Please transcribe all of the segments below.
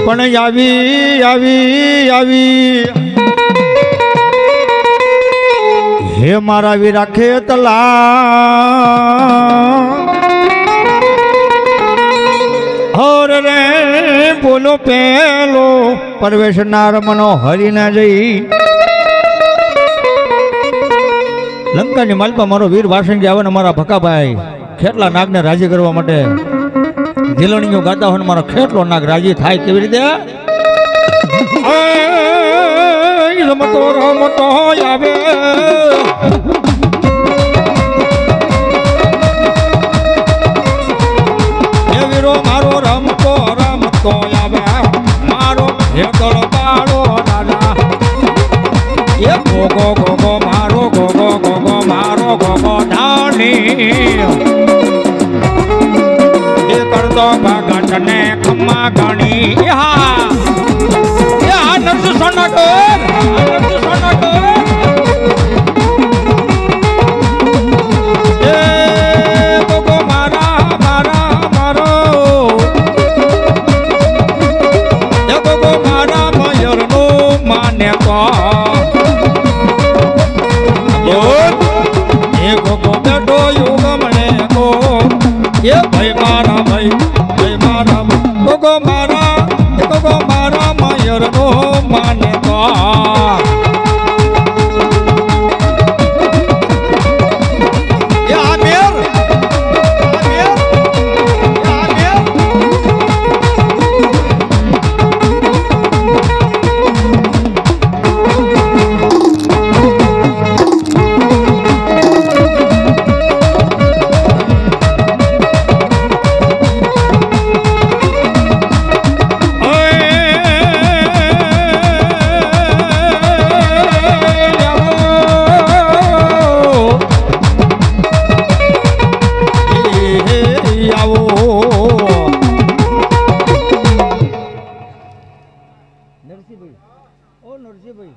પણ આવી આવી આવી હે મારા વીરા ખેતલા હર રે બોલો પેલો પરવેશનાર મનો હરીને જઈ લંકાની માલપા મારો વીર વાસંગી આવે ને મારા ભકાભાઈ ખેટલા નાગને રાજી કરવા માટે ઝીલણીઓ ગાતા હોય ને મારો ખેટલો નાગ રાજી થાય કેવી રીતે રમતો રમતો આવે એ વીરો મારો રમતો રમતો આવે મારો હેતળ બાળો દાદા એ ગોગો ગોગો મારો ગોગો ગોગો મારો ગોગો ધાણી એ કરતો ભગત ને ખમ્મા ગણી હા નરસુ સોનાગર એ ગોગો મારા મારા મારો એ ગોગો મારા મયર નો માને તો એ ગોગો બેઠો યુગ મને ગો એ ભાઈ મારા ભાઈ મારા ગોગો મારા મયર નો માને તો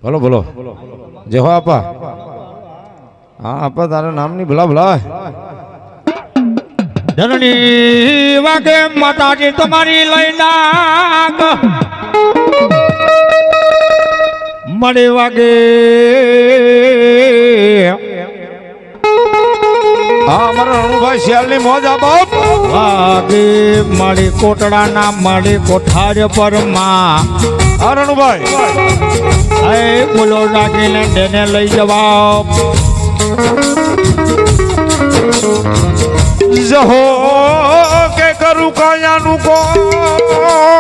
બોલો બોલો જય હો આપા હા આપા તારા નામની ભલા ભલા ધરણી વાગે માતાજી તમારી લઈ નાગ મળે વાગે હા અમારા રણુભાઈ શિયાળની મોજ આ બાપ વાગે મારી કોટડાના મારી કોઠાર પર માં હા રણુભાઈ એ બોલો નાખીને તેને લઈ જવા જહો કે કરું કાયાનું કોડિયું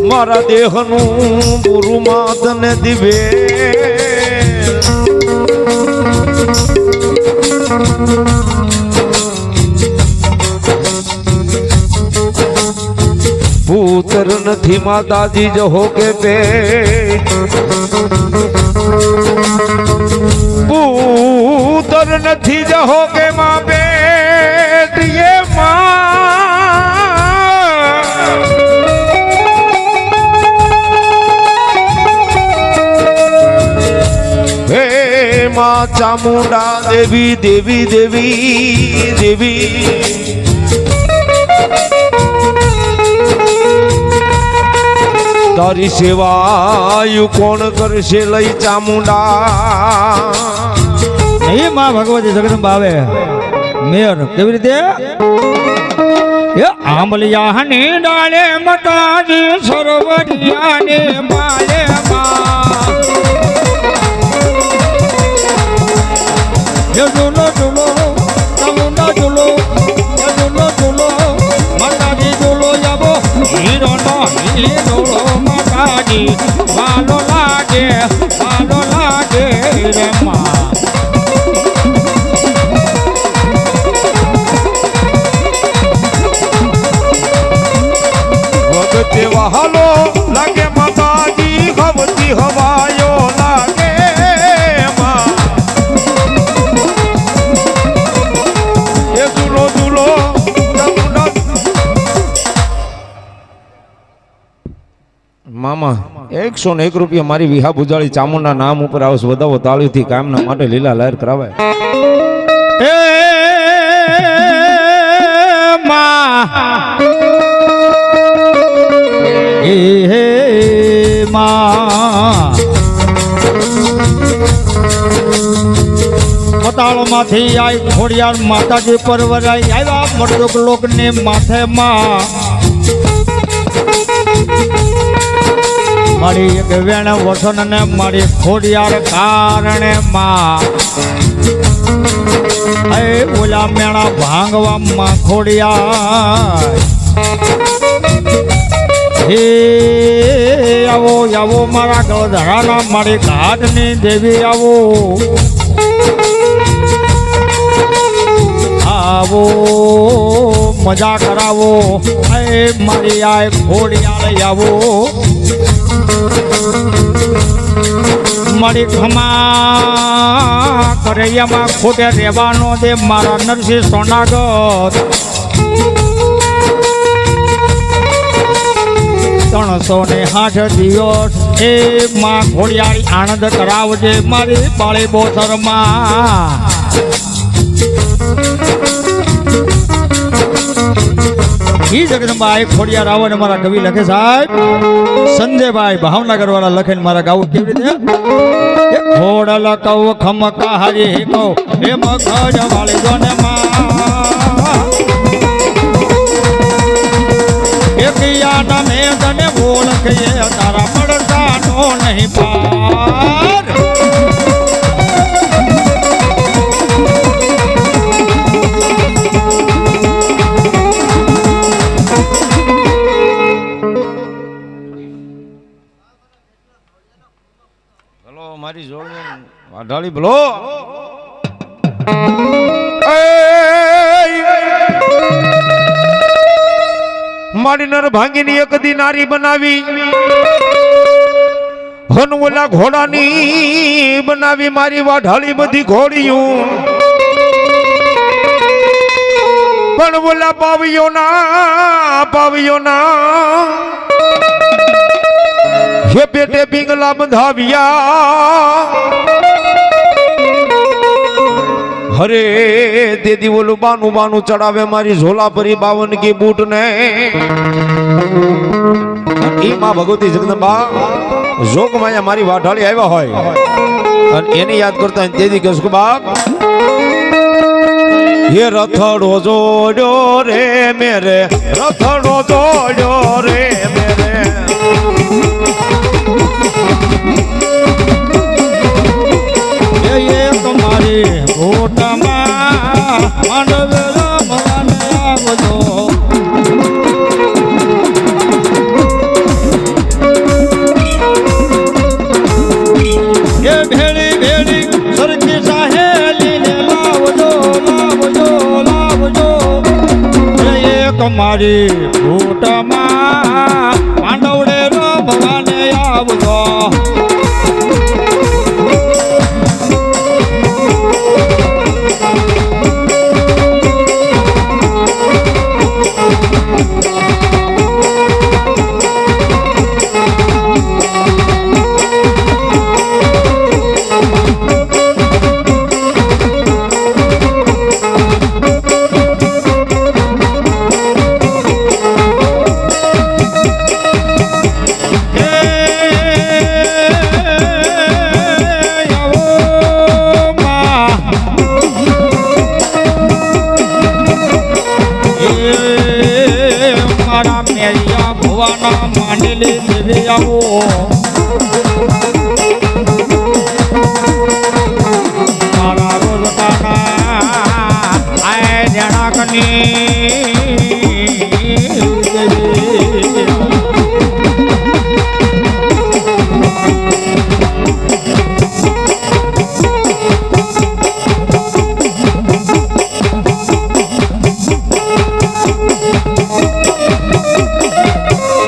મારા દેહનું બુરું માતને દિવે પુત્ર નથી માતાજી જહો કે પુત્ર નથી જહો કે માં પેટ એ હે માં ચામુંડા દેવી દેવી દેવી દેવી તારી સેવાયુ કોણ કરશે લઈ ચામુંડા નહીં માં ભગવતી જગદંબા આવે મેર કેવી રીતે એ આંબલિયા ને ડાળે મતાજી સરોવરિયા ને માલે માં એ ઝૂલો ઝૂલો ચામુંડા ઝૂલો એ ઝૂલો ઝૂલો માતાજી ઝૂલો જાબો હીરો નો હીરો માતાજી વાલો લાગે રે માં વખતે વહાલો લાગે માતાજી ખવતી હવાયો લાગે માં એ ઝૂલો ઝૂલો મામા 101 રૂપિયા મારી વિહા બુજાળી ચામુંડા નામ ઉપર આવશે વધાવો તાળીથી કામના માટે લીલા લહેર કરાવાય માંથી આઈ ખોડિયાર માતાજી પરવરાઈ આવ્યા મરદુક લોકની માથેમાં મારી એક વેણ વસન ને મારી ખોડિયાર કારણે માં એ ઓલા મેણા ભાંગવામાં ખોડિયાર હે આવો આવો મારા ગળધરાના મારી ઘાટની દેવી આવો આવો મજા કરાવો એ મારી આ ખોડિયાર આવો મારી ખમા કરૈયામાં ખોટે રહેવાનો દે મારા નરસિંહ સોનાગર 360 દિવસ એ માં ખોડિયારી આનંદ કરાવજે મારી બાળી બોસરમાં ઈ જગદંબા ખોડિયાર આવો ને મારા કવિ લખે સાહેબ સંજયભાઈ ભાવનગર વાળા લખે ને મારા ગાવું કેવી રીતે ખોડલ કવ ખમકા હરી કહો હે મગજ વાળી જોને એકિયા તમે તને ઓળખીએ તારા પડતાનો નહીં પાર મારી જોડે વાઢાળી બોલો મારી નર ભાંગીની એક દી નારી બનાવી હનવલા ઘોડાની બનાવી મારી વાઢાળી બધી ઘોડીયું પણ ઓલા પાવ્યોના હે પેટે પિંગલા બંધાવ્યા હરે દેદી ઓલું બાનું ચડાવે મારી ઝોલા પરી 52 કી બૂટ ને ઈ માં ભગવતી જગદંબા જોગ માયા મારી વાઢાળી આવ્યા હોય અને એને યાદ કરતા દેદી કહે કે બાપ હે રથડો જોડ્યો રે મેરે રથડો જોડ્યો રે મેરે તમારી ઘોટામાં માંડવ રમવાને આવજો એ ભેળી ભેળી સરખી સાહેલીને લાવજો એ તમારી ઘોટામાં માંડવડે રમવાને આવજો માંડલી દેવી આવો મારા રોજગાના આય જણાકની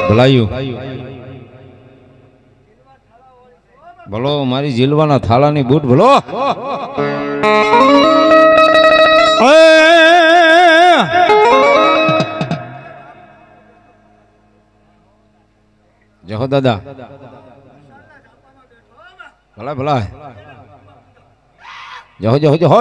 ભલાયું બોલો મારી જીલવાના થાળાની બૂટ બોલો જહો દાદા ભલા ભલા જહો જહો જહો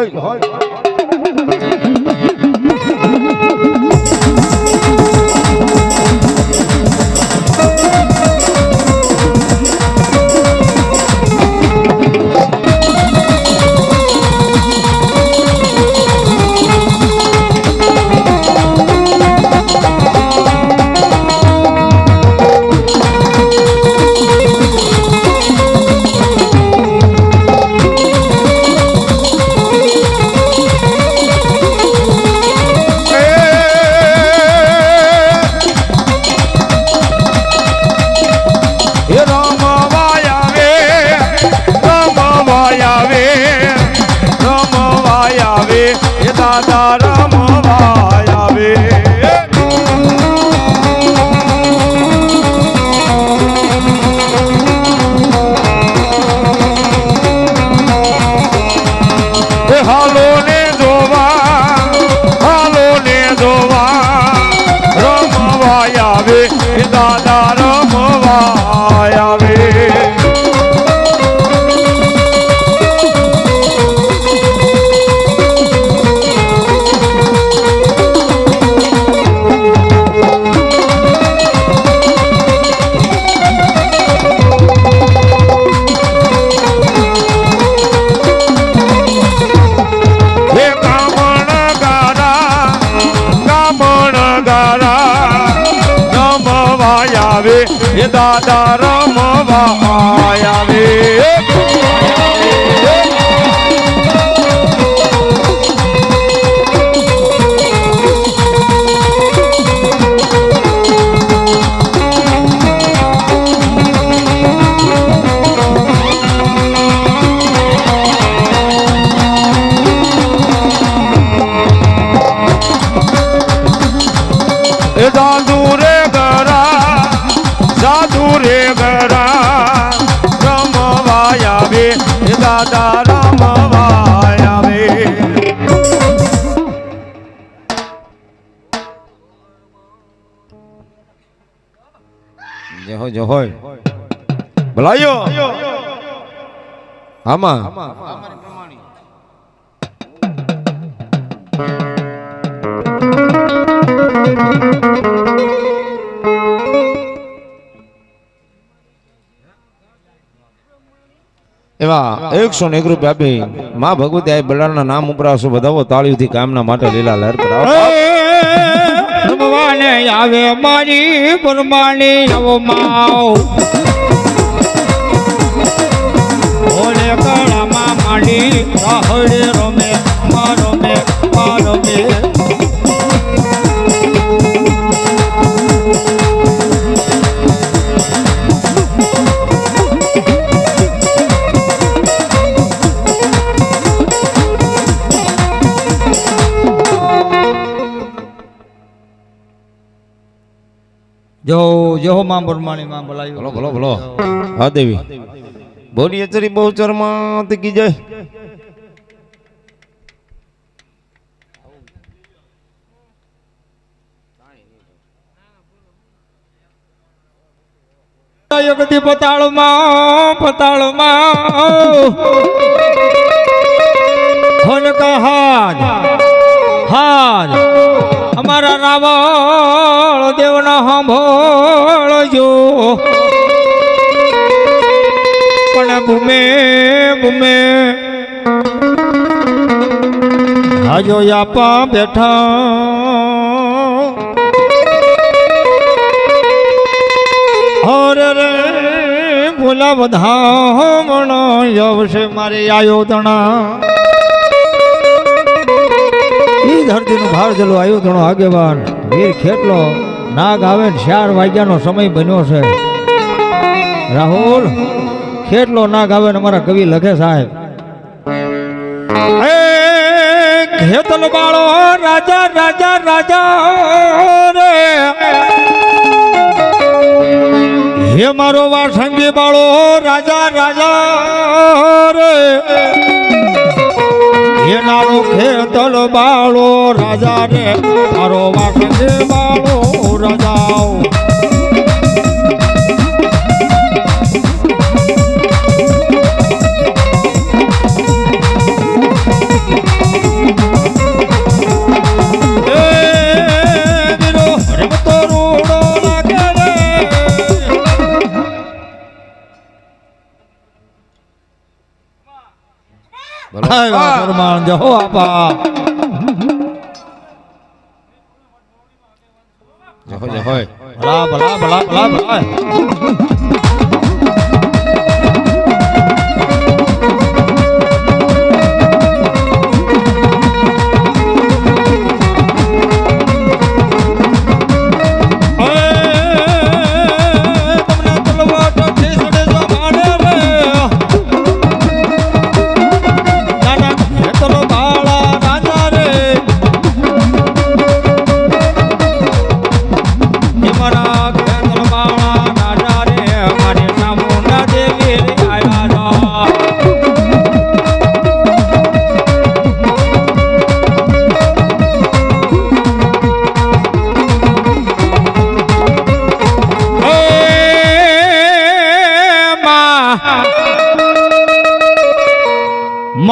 દાદા રમવા આવે હાલો ને જોવા રમવા આવે દાદા રમવા આવે એ દાદા રમવા આવે એ દાદુ રે સાધુ રે ગરા રમવા આવે દાદા રમવા આવે જય હોય ભલાયો આમાં એવા 101 રૂપિયા આપી માં ભગવતી આ બલાના નામ ઉપરાવશો બધાવો તાળીઓથી કામના માટે લીલા લહેર કરાવો રમવાને આવે મારી પરમાણી આવો માવ ઓલે કળામાં માંડી રાહડે રમે રમે રમે જો માં પરમાણી માં બોલાયો ભલો ભલો ભલો હા દેવી બોલી અચરી બહુ ચરમાં કી જાય યુગતી પતાળમાં હોન કા હાજ અમારા રાવળ દેવના સાંભળજો પણ ભૂમે હાજો આપા બેઠા હરે રે ભૂલા બધા આવશે મારે આયો તણા ઈ ધરતીનું ભાર જલો આવ્યો ઘણો આગેવાન વીર ખેટલો નાગ આવે 4 વાગ્યાનો સમય બન્યો છે રાહુલ ખેટલો નાગ આવે ને અમારા કવિ લખે સાહેબ એ ખેતલ બાળો રાજા રાજા રાજા રે હે મારો વાસંગી બાળો રાજા રાજા રે નાનો ખેતલ બાળો રાજા રે મારો વાસંગે બાળો રાજા પરમાણ જહો આપા જહો જહો ભલા ભલા ભલા ભલા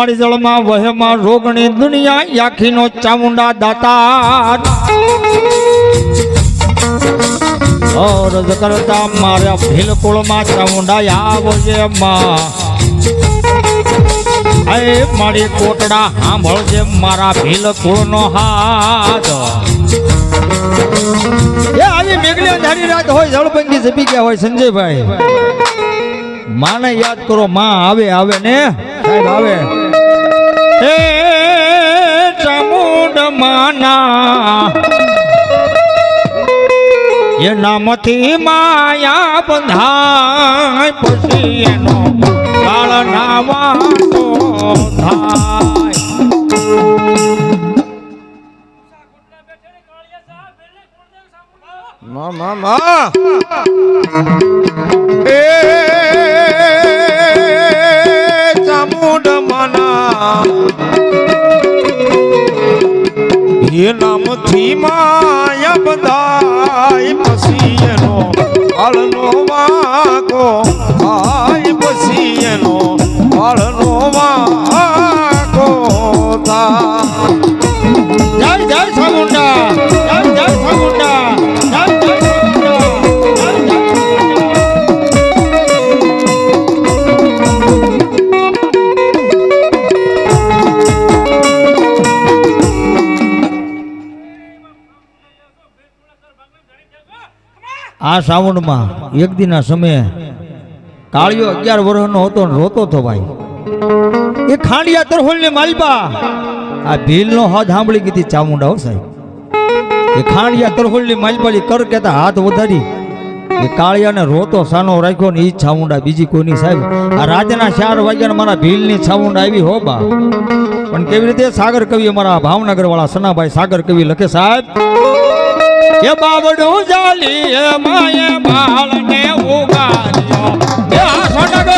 કાળી જળમાં વહેમાં રોગણી દુનિયા આખીનો ચામુંડા દાતા રજ કરતા મારા ભીલકુળમાં ચામુંડા આવજે માં અરે મારી કોટડા સાંભળજે મારા ભીલકુળનો હાથ એ આવી મેઘલી અંધારી રાત હોય જળપંખી જપી ગયા હોય સંજયભાઈ માને યાદ કરો માં આવે ને સાહેબ આવે એ ચામુંડ માના એ નામથી માયા બંધાય પછી એનો કાળ નાવાનો થાય એ ચામુંડ માના એ નામથી માયા બંધાય પછી એનો કાળનો વાકો થાય પછી એનો કાળનો વાકો થાય જય જય ચામુંડા જય જય ચામુંડા જય જય ચામુંડા જય જય આ શ્રાવણમાં એક દિના સમયે કાળિયો 11 વર્ષનો હતો ને રોતો હતો ભાઈ એ ખાંડિયા તરહોલની માલબા આ ભીલનો હાથ સાંભળી ગઈ ચામુંડા હો સાહેબ એ ખાંડિયા તરહોલની માલબાની કર કહેતા હાથ વધારી એ કાળિયાને રોતો સાનો રાખ્યો ને એ ચામુંડા બીજી કોઈની સાહેબ આ રાતના 4 વાગ્યા મારા ભીલની ચામુંડા આવી હો બા પણ કેવી રીતે સાગર કવિ અમારા ભાવનગર વાળા સનાભાઈ સાગર કવિ લખે સાહેબ એ બાવડું જાલી એ માએ બાળને ઉગાડ્યો એ આસનગર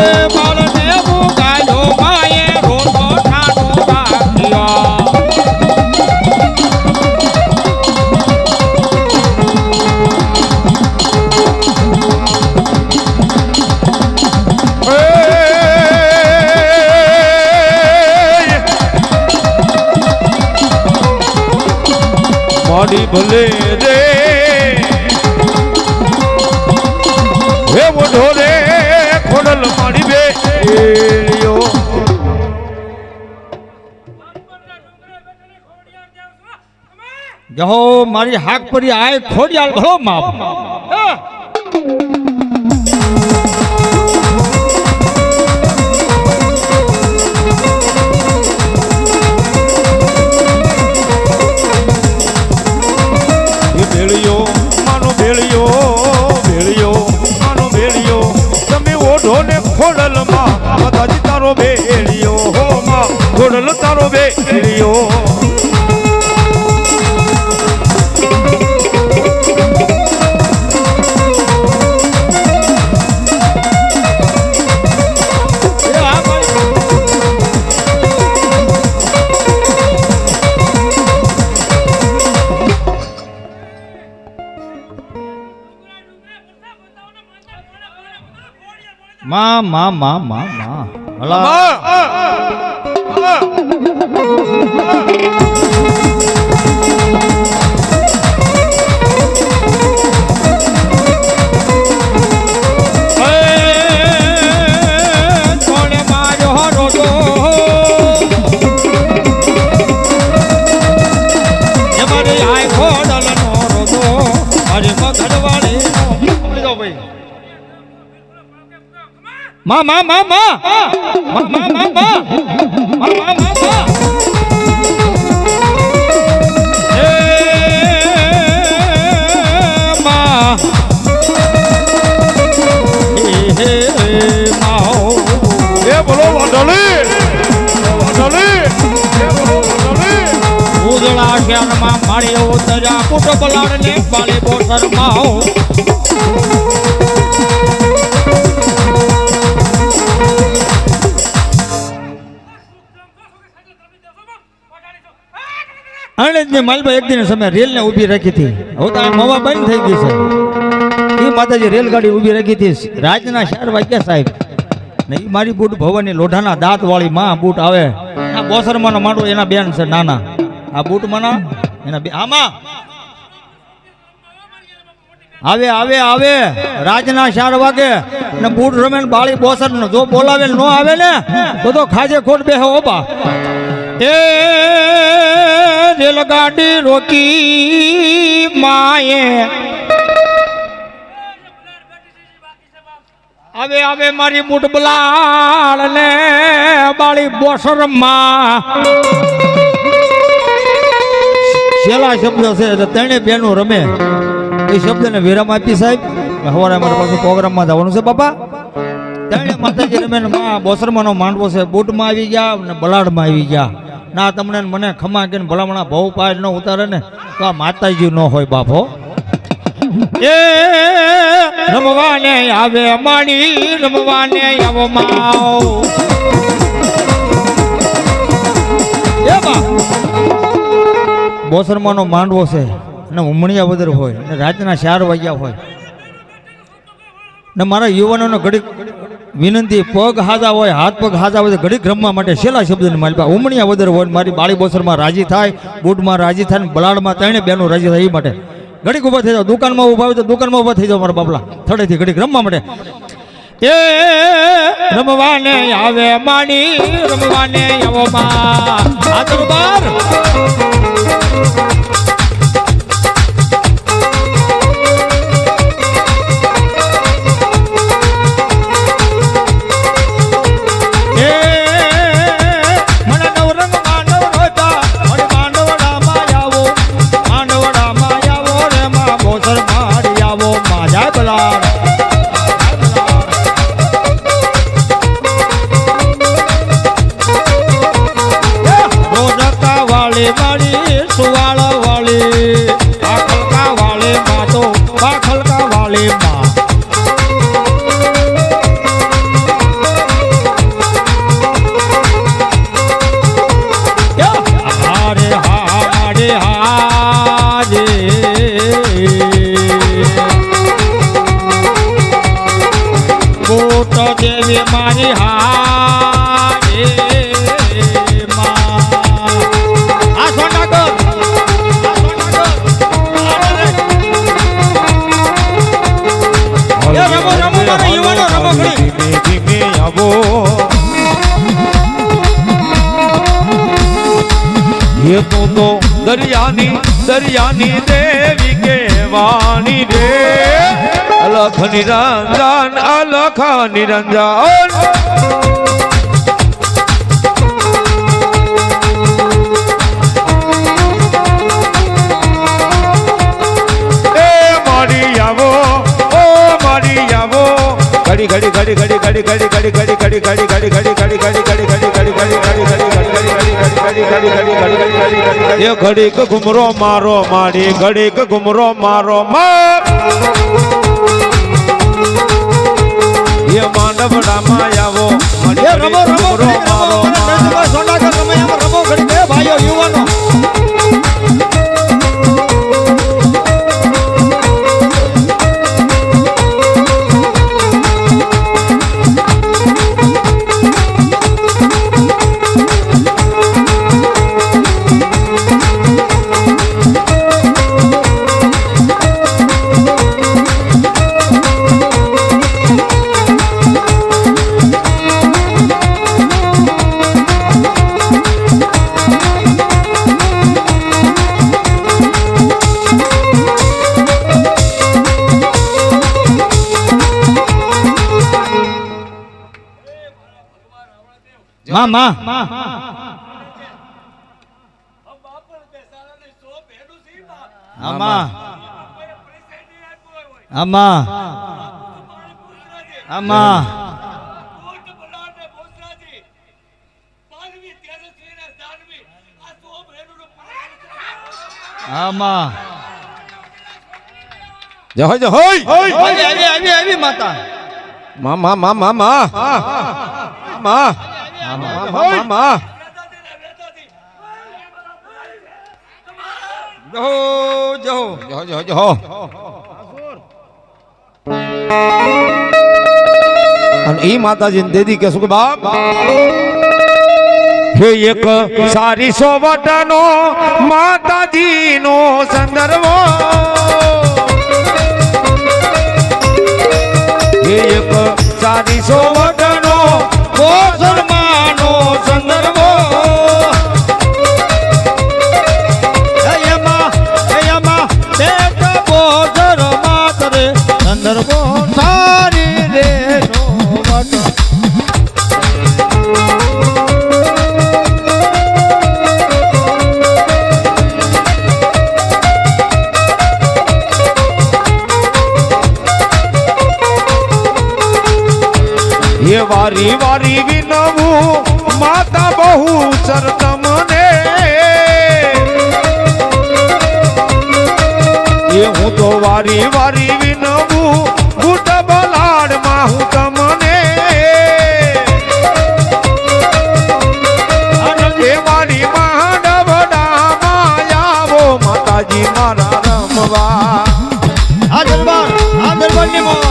એ બાળને ઉગાડ્યો માએ રોતો ઠાનો રાખ્યો માડી ભલે રે હે મોઢો રે ખોડલ માડી બેલ્યો જહો મારી હાક પરી આય ખોડિયાલ ભલો માપ ભેળિયો માનો ભેળિયો ભેળિયો માનો ભેળિયો તમે ઓઢો ને ખોડલમાં બધાજી તારો ભેળિયો હો માં ખોડલ તારો ભેળિયો માં ભલા Ma ma ma ma ma ma ma ma ma ma ma ma ma mao એ બોલો વાડલી એ બોલો વાડલી ઉદળા શહેરમાં માળે ઉતર્યા કુટ બલાડને બાલે બોસર માઓ અણજની માલબા એક દિન સમય રેલ ને ઊભી રાખી હતી હવે તો આ મવા બંધ થઈ ગઈ છે એ માતાજી રેલગાડી ઊભી રાખી હતી રાતના 4 વાગ્યા સાહેબ ને ઈ મારી બૂટ ભવાની લોઢાના દાંત વાળી માં બૂટ આવે આ બોસરમાંનો માંડવો એના બેન છે નાના આ બૂટ માના એના બે આમાં આવે આવે આવે રાતના 4 વાગે ને બૂટ રમે ને બાળી બોસર ને જો બોલાવે ન આવે ને તો ખાજે ખોટ બેહે ઓબા એ રેલગાડી રોકી માએ આવે આવે મારી બૂટ બલાડ ને બાળી બોસર માં છેલ્લા શબ્દ છે એટલે ત્રણે બેનો રમે એ શબ્દને વિરામ આપી સાહેબ સવારે અમારે પાછું પ્રોગ્રામમાં જવાનું છે બાપા ત્રણે માતાજી રમે ને માં બોસરમાંનો માંડવો છે બૂટમાં આવી ગયા ને બલાડમાં આવી ગયા ના તમને ને મને ખમા કે ભલામણા ભાવ પાડ ન ઉતારે ને તો આ માતાજી ન હોય બાપો એ રમવાને આવે માડી રમવાને આવો માવ એ બા બોસરમાંનો માંડવો છે ને ઉમણિયા વદર હોય ને રાતના 4 વાગ્યા હોય ને મારા યુવાનોનો ઘડીક વિનંતી પગ હાજા હોય હાથ પગ હાજા હોય ઘડીક રમવા માટે છેલ્લા શબ્દની મારી પાસે ઉમણિયા વદર હોય મારી બાળી બોસરમાં રાજી થાય બૂટમાં રાજી થાય ને બલાડમાં ત્રણે બેનો રાજી થાય એ માટે ઘડીક ઊભા થઈ જાવ દુકાનમાં ઊભા હોય તો દુકાનમાં ઊભા થઈ જાવ મારા બાપલા થડેથી ઘડીક રમવા માટે એ રમવાને આવે માણી રમવાને આવો માં આ દરબાર મારી હારે માં આ સોનાગર એ રમો રમો મારા યુવાનો રમો ઘડી ધીમે ધીમે આવો એ તો દરિયાની દેવી કેવાની રે અલખ નિરંજન એ મારી આવો ઓ મારી આવો ઘડી ઘડી ઘડી ઘડી ઘડી ઘડી ઘડી ઘડી ઘડી ઘડી ઘડી ઘડી ઘડી ઘડી ઘડી એ ઘડીક ઘુમરો મારો માડી ઘડીક ઘુમરો મારો માર એ માંડવડામાં આવો એ રમો રમો મારો સોનાગર રમે એમ રમો ઘડી બે ભાઈઓ યુવાનો માં આમાં આમાં આમાં આમાં જય જય હોય આવી માતા મામા મામા મામા મામા મામા જો જો જો જો જો અને એ માતાજીને દેદી કે શું કે બાપ હે એક સારી સોવટનો માતાજીનો સંદર્ભો હે એક સારી સોવટનો મુસલમાનો સંદર્ભો એમાં દેખ બોધર માતરે સંદર્ભો સારી રે નો વટ એ વારી વારી વિનવું માતા બહુ સરતમને એ હું તો વારી વારી વિનવું ગુટ બલાડમાં હું તમને એ વારી માંડવડામાં આવો માતાજી મારા રમવા આ દરબારની મોર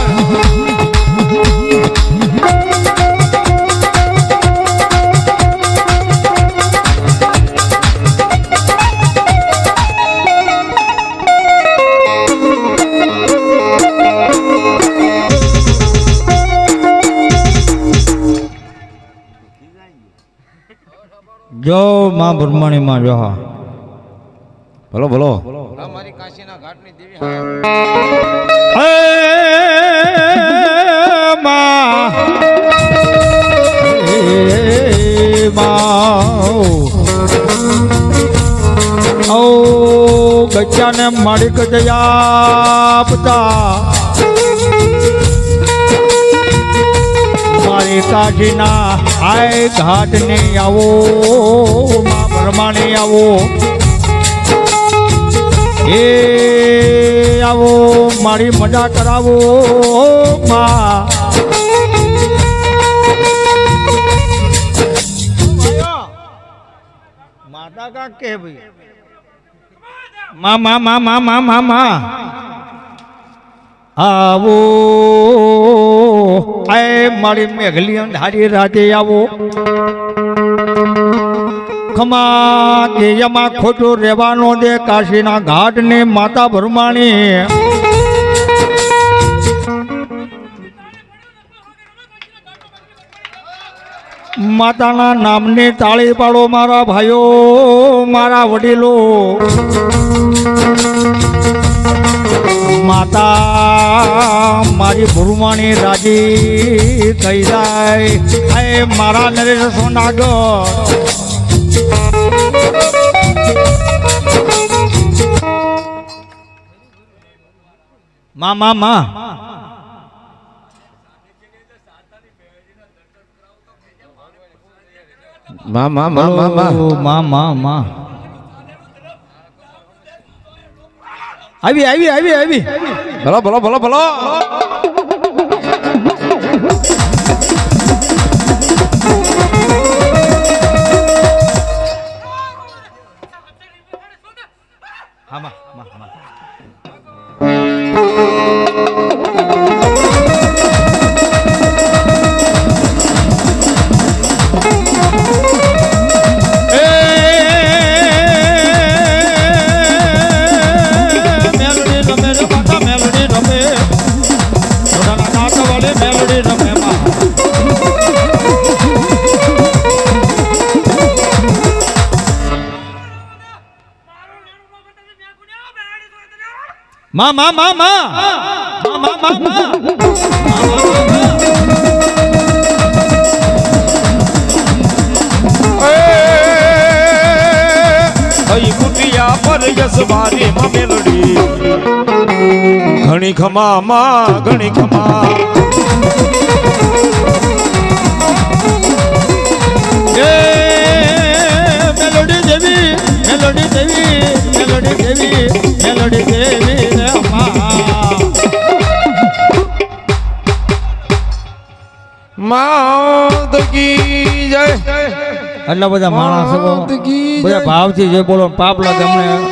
જો માં બ્રહ્મણી માં જો હા ભલો ભલો મારી કાશીના ઘાટની દેવી ઓ બચ્ચાને માલિક દયાપતા મારી કાશીના આય ઘાટ ને આવો માં બ્રહ્માણી આવો એ આવો મારી મજા કરાવો માં માતા કા કે ભાઈ મા આવો આય મારી મેઘલી અંધારી રાતે આવો ખમા કે યમાં ખોટું રહેવાનો દે કાશીના ઘાટ ને માતા ભરમાણી માતાના નામની તાળી પાડો મારા ભાઈઓ મારા વડીલો માતા મારી ભુરમાણી રાજી થઈ જાય એ મારા નરેશ સોનાગર માં આવી ભલો ભલો ભલો ભલો કુટિયા પર યસવારી માં મેલડી ઘણી ખમા માં ઘણી ખમા મેલોડી દેવી માતકી જય આટલા બધા માણસો બધા ભાવથી જે બોલો પાપ લાગે અમને